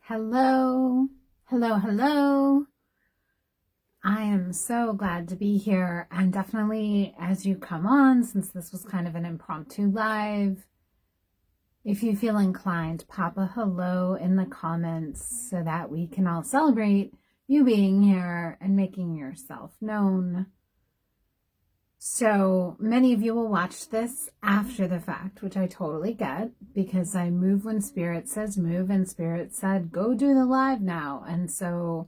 Hello, hello. I am so glad to be here, and definitely as you come on, since this was kind of an impromptu live, if you feel inclined, pop a hello in the comments so that we can all celebrate you being here and making yourself known. So many of you will watch this after the fact, which I totally get, because I move when Spirit says move, and Spirit said, go do the live now. And so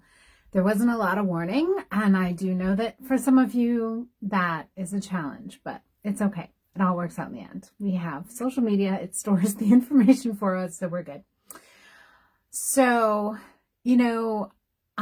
there wasn't a lot of warning, and I do know that for some of you, that is a challenge, but it's okay. It all works out in the end. We have social media. It stores the information for us, so we're good. So,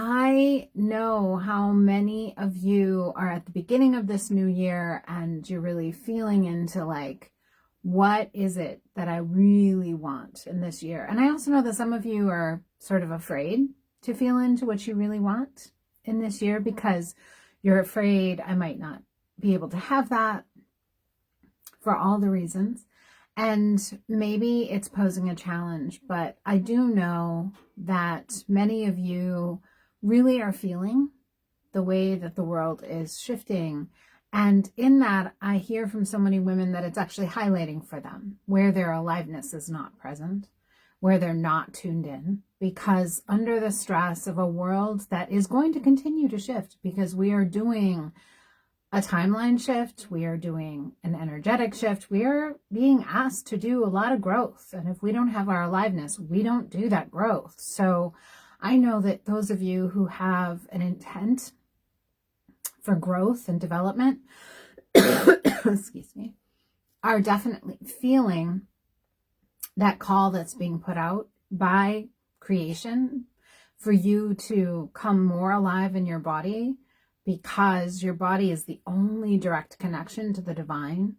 I know how many of you are at the beginning of this new year and you're really feeling into like, what is it that I really want in this year? And I also know that some of you are sort of afraid to feel into what you really want in this year because you're afraid I might not be able to have that for all the reasons. And maybe it's posing a challenge, but I do know that many of you really are feeling the way that the world is shifting. And in that, I hear from so many women that it's actually highlighting for them where their aliveness is not present, where they're not tuned in, because under the stress of a world that is going to continue to shift, because we are doing a timeline shift, we are doing an energetic shift, we are being asked to do a lot of growth. And if we don't have our aliveness, we don't do that growth. So I know that those of you who have an intent for growth and development, excuse me, are definitely feeling that call that's being put out by creation for you to come more alive in your body, because your body is the only direct connection to the divine.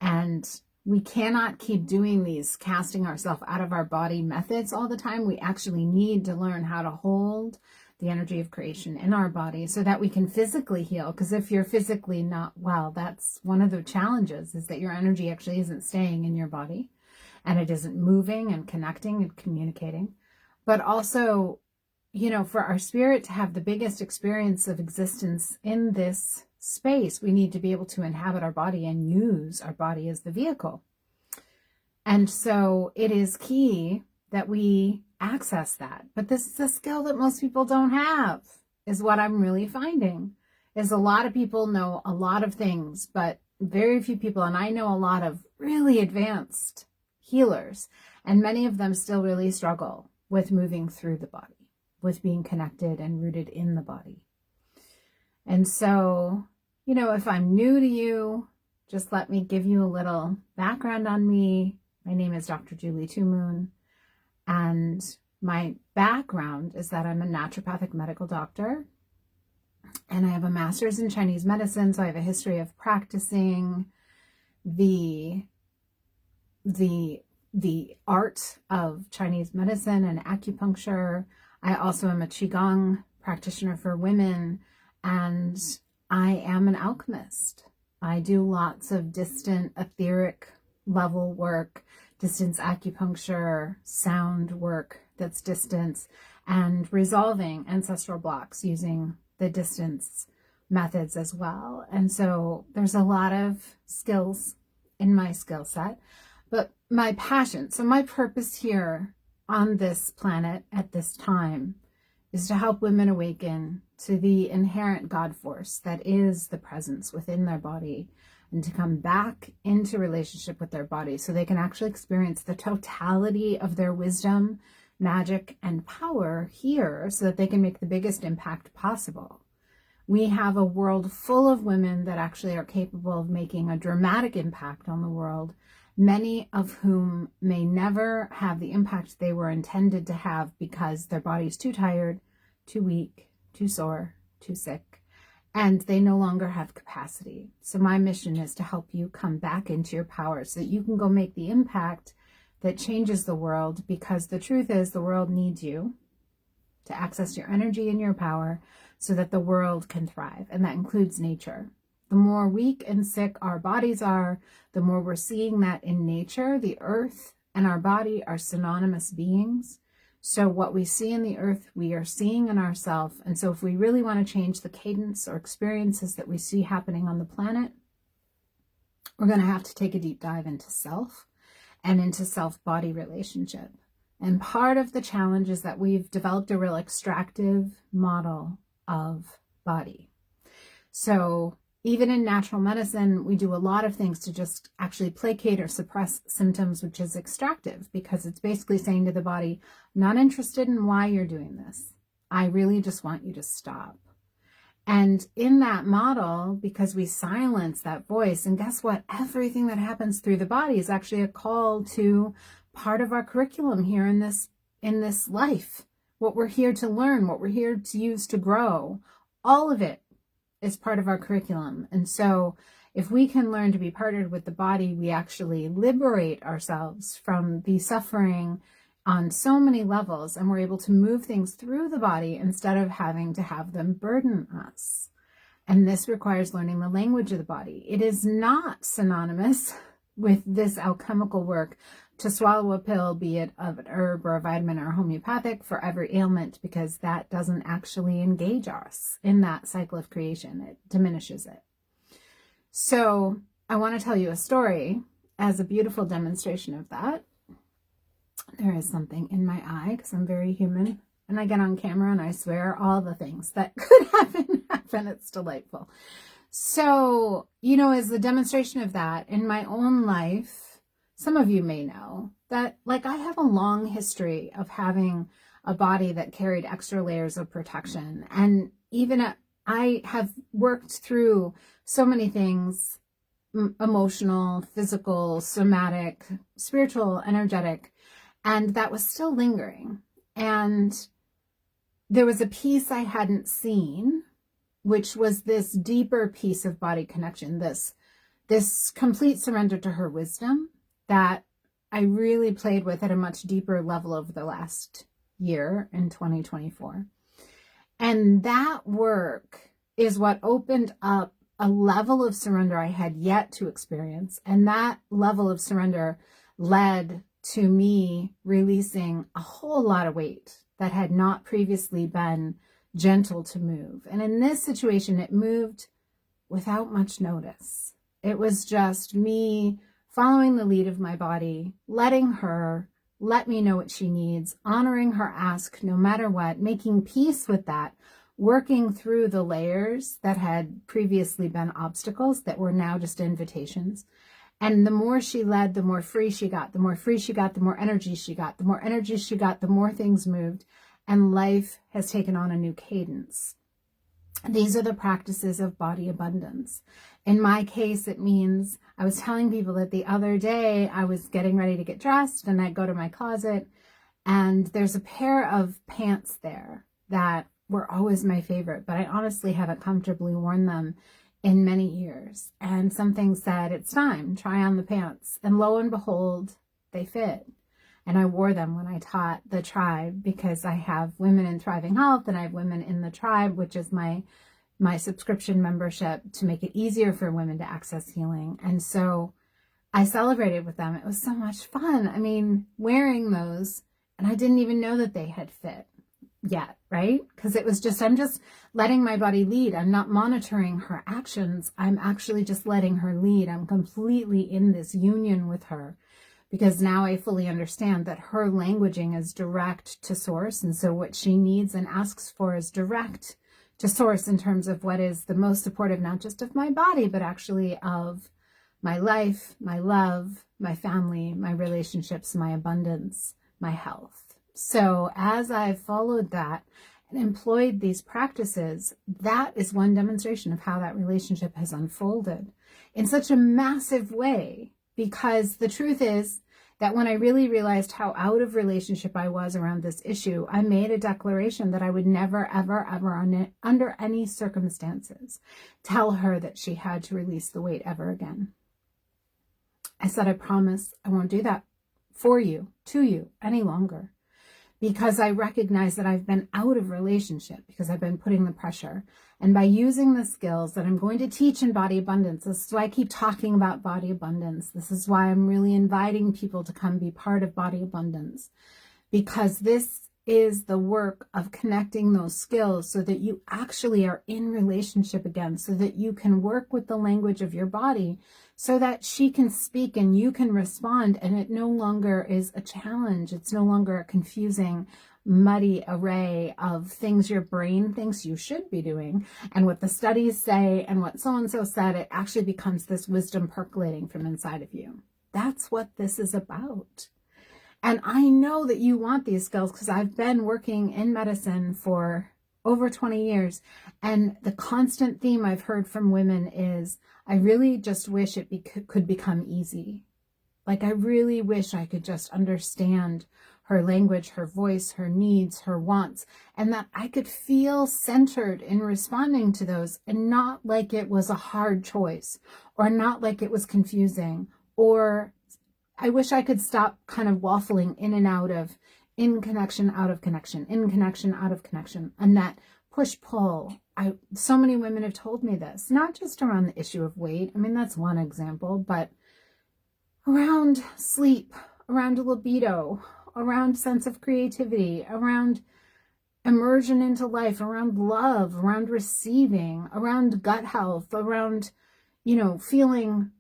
And we cannot keep doing these casting ourselves out of our body methods all the time. We actually need to learn how to hold the energy of creation in our body so that we can physically heal. Because if you're physically not well, that's one of the challenges, is that your energy actually isn't staying in your body and it isn't moving and connecting and communicating. But also, for our spirit to have the biggest experience of existence in this space, we need to be able to inhabit our body and use our body as the vehicle. And so it is key that we access that. But this is a skill that most people don't have, is what I'm really finding. Is a lot of people know a lot of things, but very few people, and I know a lot of really advanced healers, and many of them still really struggle with moving through the body, with being connected and rooted in the body. And so, if I'm new to you, just let me give you a little background on me. My name is Dr. Julie Two Moon, and my background is that I'm a naturopathic medical doctor, and I have a master's in Chinese medicine, so I have a history of practicing the art of Chinese medicine and acupuncture. I also am a Qigong practitioner for women, and I am an alchemist. I do lots of distant etheric level work, distance acupuncture, sound work that's distance, and resolving ancestral blocks using the distance methods as well. And so there's a lot of skills in my skill set, but my passion, so my purpose here on this planet at this time, is to help women awaken to the inherent God force that is the presence within their body, and to come back into relationship with their body so they can actually experience the totality of their wisdom, magic, and power here, so that they can make the biggest impact possible. We have a world full of women that actually are capable of making a dramatic impact on the world, many of whom may never have the impact they were intended to have because their body's too tired, too weak, too sore, too sick, and they no longer have capacity. So my mission is to help you come back into your power so that you can go make the impact that changes the world, because the truth is the world needs you to access your energy and your power so that the world can thrive, and that includes nature. The more weak and sick our bodies are, the more we're seeing that in nature. The earth and our body are synonymous beings. So what we see in the earth, we are seeing in ourselves. And so if we really want to change the cadence or experiences that we see happening on the planet, we're going to have to take a deep dive into self and into self-body relationship. And part of the challenge is that we've developed a real extractive model of body. So even in natural medicine, we do a lot of things to just actually placate or suppress symptoms, which is extractive, because it's basically saying to the body, I'm not interested in why you're doing this. I really just want you to stop. And in that model, because we silence that voice, and guess what? Everything that happens through the body is actually a call to part of our curriculum here in this life. What we're here to learn, what we're here to use to grow, all of it is part of our curriculum. And so if we can learn to be partnered with the body, we actually liberate ourselves from the suffering on so many levels, and we're able to move things through the body instead of having to have them burden us. And this requires learning the language of the body. It is not synonymous with this alchemical work to swallow a pill, be it of an herb or a vitamin or homeopathic, for every ailment, because that doesn't actually engage us in that cycle of creation. It diminishes it. So I want to tell you a story as a beautiful demonstration of that. There is something in my eye because I'm very human, and I get on camera and I swear all the things that could happen. It's delightful. So, as a demonstration of that in my own life, some of you may know that, I have a long history of having a body that carried extra layers of protection. And even I have worked through so many things, emotional, physical, somatic, spiritual, energetic, and that was still lingering. And there was a piece I hadn't seen, which was this deeper piece of body connection, this complete surrender to her wisdom that I really played with at a much deeper level over the last year in 2024. And that work is what opened up a level of surrender I had yet to experience. And that level of surrender led to me releasing a whole lot of weight that had not previously been gentle to move. And in this situation, it moved without much notice. It was just me following the lead of my body, letting her let me know what she needs, honoring her ask no matter what, making peace with that, working through the layers that had previously been obstacles that were now just invitations. And the more she led, the more free she got. The more free she got, the more energy she got. The more energy she got, the more things moved. And life has taken on a new cadence. These are the practices of body abundance. In my case, it means I was telling people that the other day I was getting ready to get dressed and I'd go to my closet and there's a pair of pants there that were always my favorite, but I honestly haven't comfortably worn them in many years. And something said, it's time, try on the pants. And lo and behold, they fit. And I wore them when I taught the tribe, because I have Women in Thriving Health and I have Women in the Tribe, which is my subscription membership to make it easier for women to access healing. And so I celebrated with them. It was so much fun. I mean, wearing those, and I didn't even know that they had fit yet, right? Because it was just, I'm just letting my body lead. I'm not monitoring her actions. I'm actually just letting her lead. I'm completely in this union with her, because now I fully understand that her languaging is direct to source. And so what she needs and asks for is direct to source in terms of what is the most supportive, not just of my body, but actually of my life, my love, my family, my relationships, my abundance, my health. So as I've followed that and employed these practices, that is one demonstration of how that relationship has unfolded in such a massive way. Because the truth is that when I really realized how out of relationship I was around this issue, I made a declaration that I would never, ever, ever, under any circumstances, tell her that she had to release the weight ever again. I said, I promise I won't do that for you, to you, any longer. Because I recognize that I've been out of relationship, because I've been putting the pressure. And by using the skills that I'm going to teach in Body Abundance, this is why I keep talking about Body Abundance. This is why I'm really inviting people to come be part of Body Abundance. Because this is the work of connecting those skills so that you actually are in relationship again, so that you can work with the language of your body, so that she can speak and you can respond, and it no longer is a challenge. It's no longer a confusing, muddy array of things your brain thinks you should be doing and what the studies say and what so-and-so said. It actually becomes this wisdom percolating from inside of you. That's what this is about. And I know that you want these skills because I've been working in medicine for over 20 years. And the constant theme I've heard from women is, I really just wish it could become easy. Like, I really wish I could just understand her language, her voice, her needs, her wants, and that I could feel centered in responding to those, and not like it was a hard choice, or not like it was confusing, or I wish I could stop kind of waffling in and out of in connection, out of connection, in connection, out of connection, and that push-pull. So many women have told me this, not just around the issue of weight. I mean, that's one example, but around sleep, around libido, around sense of creativity, around immersion into life, around love, around receiving, around gut health, around, feeling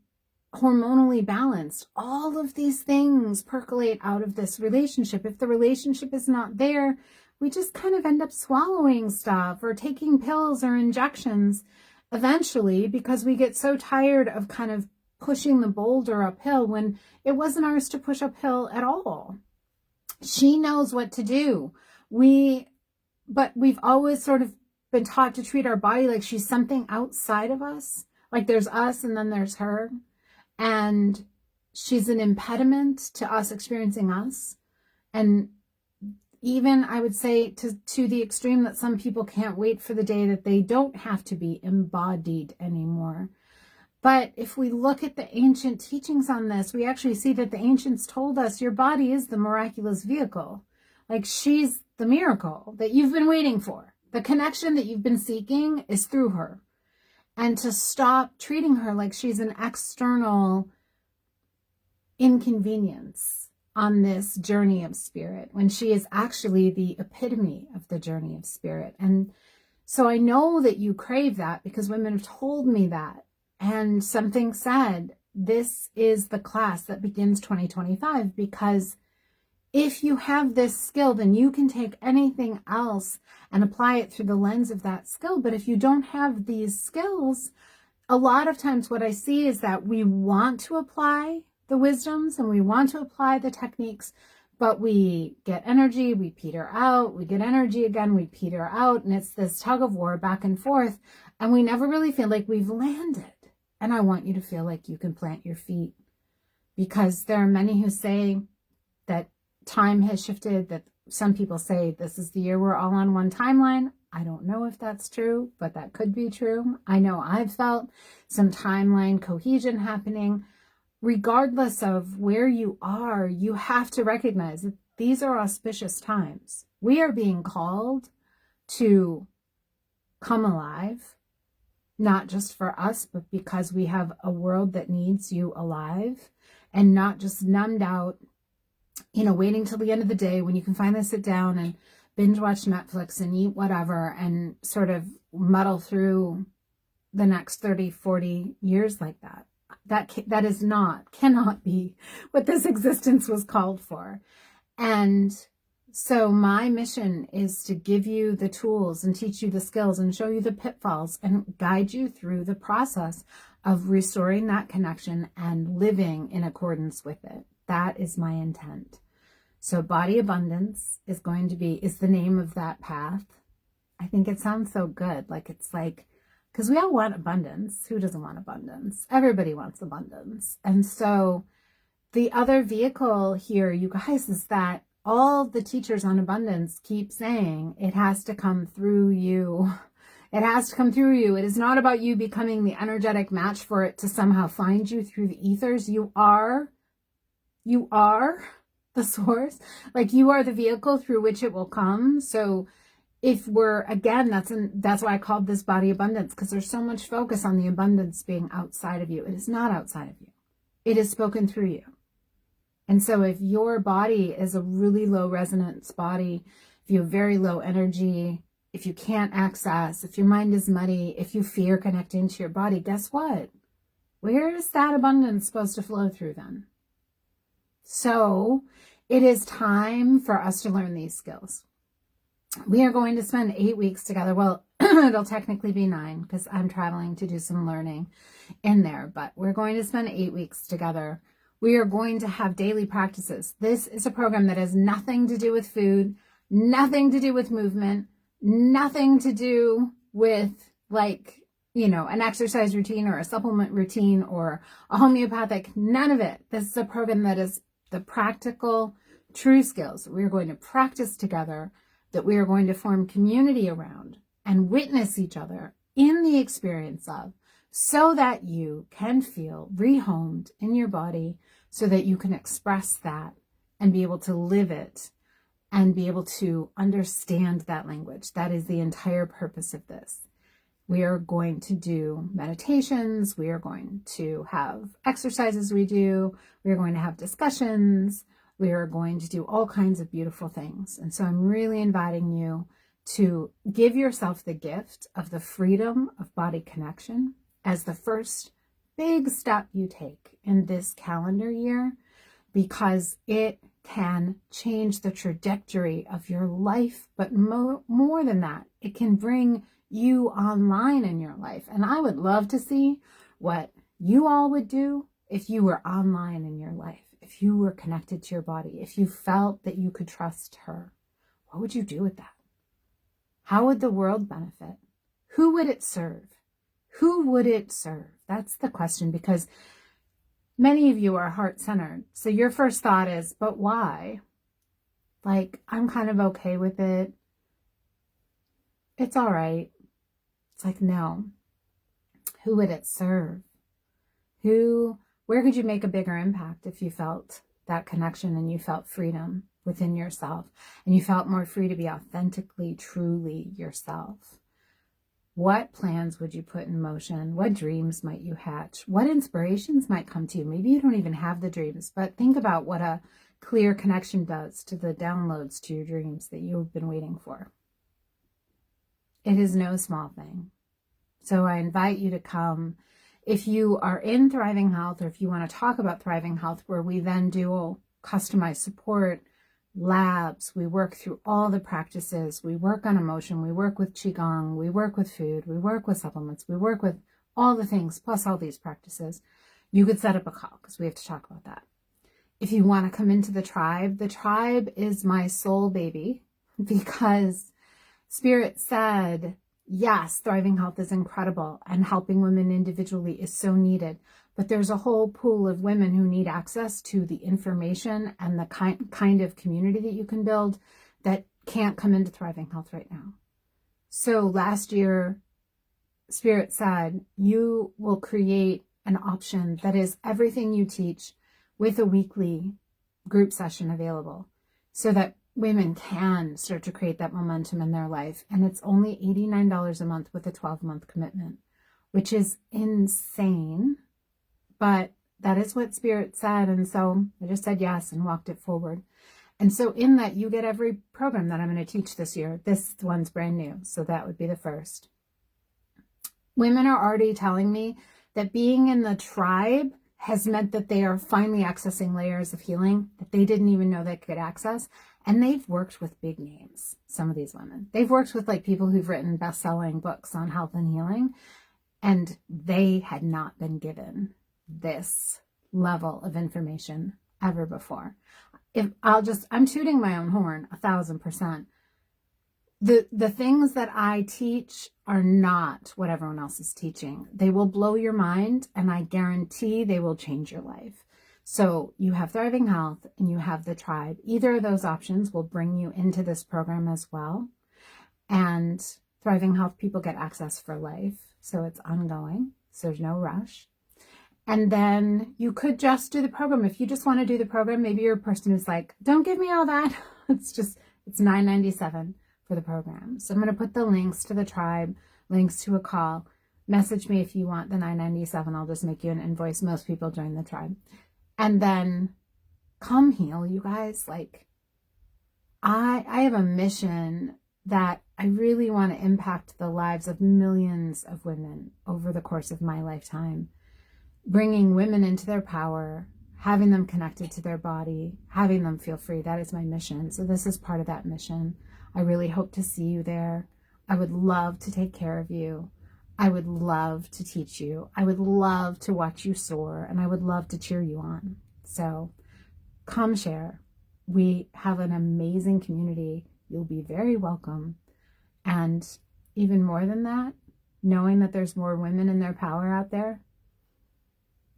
hormonally balanced. All of these things percolate out of this relationship. If the relationship is not there, we just kind of end up swallowing stuff or taking pills or injections eventually, because we get so tired of kind of pushing the boulder uphill when it wasn't ours to push uphill at all. She knows what to do. But we've always sort of been taught to treat our body like she's something outside of us. Like there's us and then there's her. And she's an impediment to us experiencing us. And even, I would say, to the extreme that some people can't wait for the day that they don't have to be embodied anymore. But if we look at the ancient teachings on this, we actually see that the ancients told us your body is the miraculous vehicle. Like, she's the miracle that you've been waiting for. The connection that you've been seeking is through her. And to stop treating her like she's an external inconvenience on this journey of spirit, when she is actually the epitome of the journey of spirit. And so I know that you crave that, because women have told me that. And something said, this is the class that begins 2025, because if you have this skill, then you can take anything else and apply it through the lens of that skill. But if you don't have these skills, a lot of times what I see is that we want to apply the wisdoms and we want to apply the techniques, but we get energy, we peter out, we get energy again, we peter out, and it's this tug of war back and forth, and we never really feel like we've landed. And I want you to feel like you can plant your feet, because there are many who say that time has shifted, that some people say this is the year we're all on one timeline. I don't know if that's true, but that could be true. I know I've felt some timeline cohesion happening. Regardless of where you are, you have to recognize that these are auspicious times. We are being called to come alive, not just for us, but because we have a world that needs you alive, and not just numbed out, waiting till the end of the day when you can finally sit down and binge watch Netflix and eat whatever and sort of muddle through the next 30, 40 years like that. That is cannot be what this existence was called for. And so my mission is to give you the tools and teach you the skills and show you the pitfalls and guide you through the process of restoring that connection and living in accordance with it. That is my intent. So Body Abundance is the name of that path. I think it sounds so good. Because we all want abundance. Who doesn't want abundance? Everybody wants abundance. And so the other vehicle here, you guys, is that all the teachers on abundance keep saying it has to come through you. It has to come through you. It is not about you becoming the energetic match for it to somehow find you through the ethers. You are the source. Like, you are the vehicle through which it will come. So if we're, again, that's why I called this Body Abundance, because there's so much focus on the abundance being outside of you. It is not outside of you. It is spoken through you. And so if your body is a really low resonance body, if you have very low energy, if you can't access, if your mind is muddy, if you fear connecting to your body, guess what? Where is that abundance supposed to flow through then? So it is time for us to learn these skills. We are going to spend 8 weeks together. Well, it'll technically be 9 because I'm traveling to do some learning in there, but we're going to spend 8 weeks together. We are going to have daily practices. This is a program that has nothing to do with food, nothing to do with movement, nothing to do with like, you know, an exercise routine or a supplement routine or a homeopathic, none of it. This is a program that is the practical, true skills we are going to practice together, that we are going to form community around and witness each other in the experience of, so that you can feel rehomed in your body, so that you can express that and be able to live it and be able to understand that language. That is the entire purpose of this. We are going to do meditations. We are going to have exercises we do. We are going to have discussions. We are going to do all kinds of beautiful things. And so I'm really inviting you to give yourself the gift of the freedom of body connection as the first big step you take in this calendar year, because it can change the trajectory of your life. But more than that, it can bring you online in your life. And I would love to see what you all would do if you were online in your life, if you were connected to your body, if you felt that you could trust her. What would you do with that? How would the world benefit? Who would it serve? Who would it serve? That's the question, because many of you are heart-centered. So your first thought is, but why? Like, I'm kind of okay with it. It's all right. It's like, no. Who would it serve? Where could you make a bigger impact if you felt that connection and you felt freedom within yourself and you felt more free to be authentically, truly yourself? What plans would you put in motion? What dreams might you hatch? What inspirations might come to you? Maybe you don't even have the dreams, but think about what a clear connection does to the downloads to your dreams that you've been waiting for. It is no small thing. So I invite you to come. If you are in Thriving Health, or if you want to talk about Thriving Health, where we then do customized support, labs, we work through all the practices, we work on emotion, we work with Qigong, we work with food, we work with supplements, we work with all the things, plus all these practices, you could set up a call because we have to talk about that. If you want to come into the tribe is my soul baby, because Spirit said, yes, Thriving Health is incredible and helping women individually is so needed, but there's a whole pool of women who need access to the information and the kind of community that you can build that can't come into Thriving Health right now. So last year, Spirit said, you will create an option that is everything you teach with a weekly group session available, so that women can start to create that momentum in their life. And it's only $89 a month with a 12-month commitment, which is insane. But that is what Spirit said. And so I just said yes and walked it forward. And so in that, you get every program that I'm going to teach this year. This one's brand new, so that would be the first. Women are already telling me that being in the tribe has meant that they are finally accessing layers of healing that they didn't even know they could access. And they've worked with big names, some of these women. They've worked with like people who've written best-selling books on health and healing, and they had not been given this level of information ever before. I'm tooting my own horn 1,000%. The things that I teach are not what everyone else is teaching. They will blow your mind, and I guarantee they will change your life. So you have Thriving Health and you have the tribe. Either of those options will bring you into this program as well. And Thriving Health people get access for life. So it's ongoing. So there's no rush. And then you could just do the program. If you just want to do the program, maybe you're a person who's like, don't give me all that. It's $9.97 for the program. So I'm going to put the links to the tribe, links to a call. Message me if you want the $9.97. I'll just make you an invoice. Most people join the tribe. And then come heal, you guys. Like, I have a mission that I really want to impact the lives of millions of women over the course of my lifetime, bringing women into their power, having them connected to their body, having them feel free. That is my mission. So this is part of that mission. I really hope to see you there. I would love to take care of you. I would love to teach you. I would love to watch you soar, and I would love to cheer you on. So come share. We have an amazing community. You'll be very welcome. And even more than that, knowing that there's more women in their power out there,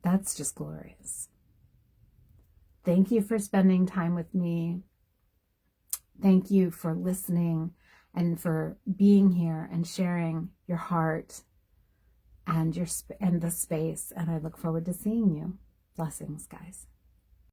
that's just glorious. Thank you for spending time with me. Thank you for listening and for being here and sharing your heart and the space. And I look forward to seeing you. Blessings, guys.